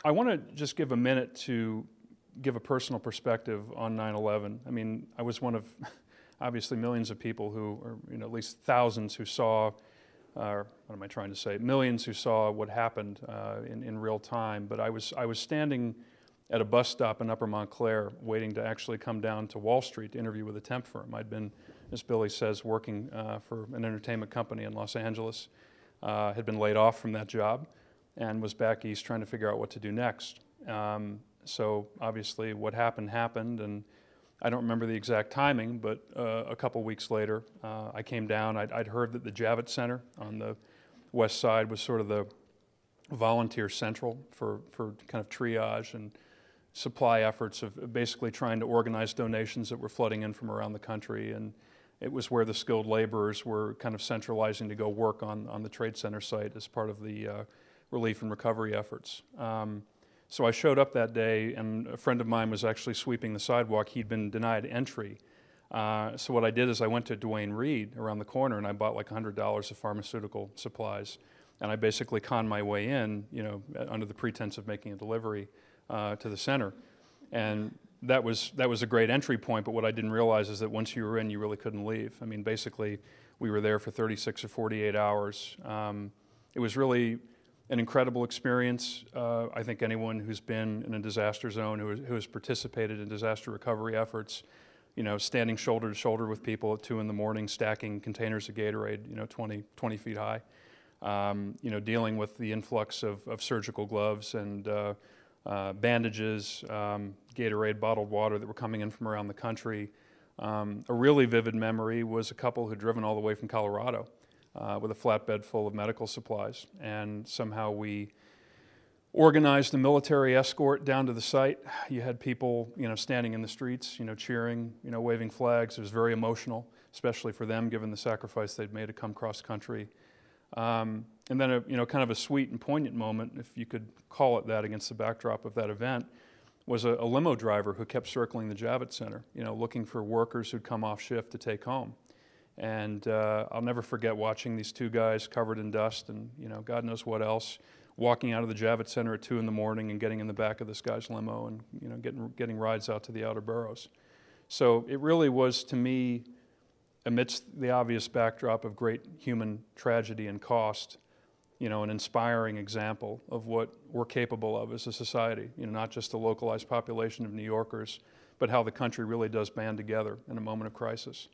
I want to just give a minute to give a personal perspective on 9/11. I mean, I was one of obviously millions of people who, or at least thousands who saw, what am I trying to say? Millions who saw what happened in real time. But I was standing at a bus stop in Upper Montclair, waiting to actually come down to Wall Street to interview with a temp firm. I'd been, as Billy says, working for an entertainment company in Los Angeles. Had been laid off from that job, and was back east trying to figure out what to do next. So obviously what happened, and I don't remember the exact timing, but a couple weeks later I came down. I'd heard that the Javits Center on the west side was sort of the volunteer central for kind of triage and supply efforts of basically trying to organize donations that were flooding in from around the country, and it was where the skilled laborers were kind of centralizing to go work on the Trade Center site as part of the relief and recovery efforts. So I showed up that day, and a friend of mine was actually sweeping the sidewalk. He'd been denied entry. So what I did is I went to Duane Reade around the corner, and I bought like $100 of pharmaceutical supplies. And I basically conned my way in, under the pretense of making a delivery to the center. And that was a great entry point, but what I didn't realize is that once you were in, you really couldn't leave. I mean, basically, we were there for 36 or 48 hours. It was really an incredible experience. I think anyone who's been in a disaster zone, who has participated in disaster recovery efforts, standing shoulder to shoulder with people at 2 in the morning, stacking containers of Gatorade, 20 feet high, dealing with the influx of surgical gloves and bandages, Gatorade, bottled water that were coming in from around the country. A really vivid memory was a couple who'd driven all the way from Colorado with a flatbed full of medical supplies, and somehow we organized a military escort down to the site. You had people, standing in the streets, cheering, waving flags. It was very emotional, especially for them, given the sacrifice they'd made to come cross country. And then a kind of a sweet and poignant moment, if you could call it that against the backdrop of that event, was a limo driver who kept circling the Javits Center, looking for workers who'd come off shift to take home. And I'll never forget watching these two guys covered in dust and God knows what else, walking out of the Javits Center at 2 in the morning and getting in the back of this guy's limo and getting rides out to the outer boroughs. So it really was, to me, amidst the obvious backdrop of great human tragedy and cost, an inspiring example of what we're capable of as a society, not just a localized population of New Yorkers, but how the country really does band together in a moment of crisis.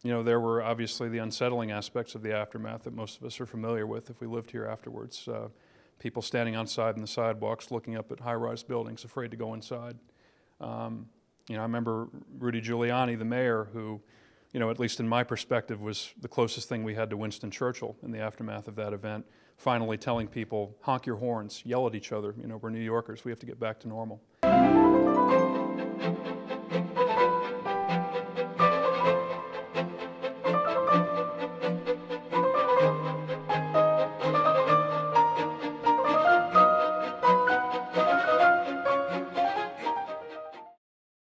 There were obviously the unsettling aspects of the aftermath that most of us are familiar with if we lived here afterwards. People standing outside in the sidewalks looking up at high-rise buildings, afraid to go inside. I remember Rudy Giuliani, the mayor, who, at least in my perspective, was the closest thing we had to Winston Churchill in the aftermath of that event, finally telling people, honk your horns, yell at each other, we're New Yorkers, we have to get back to normal.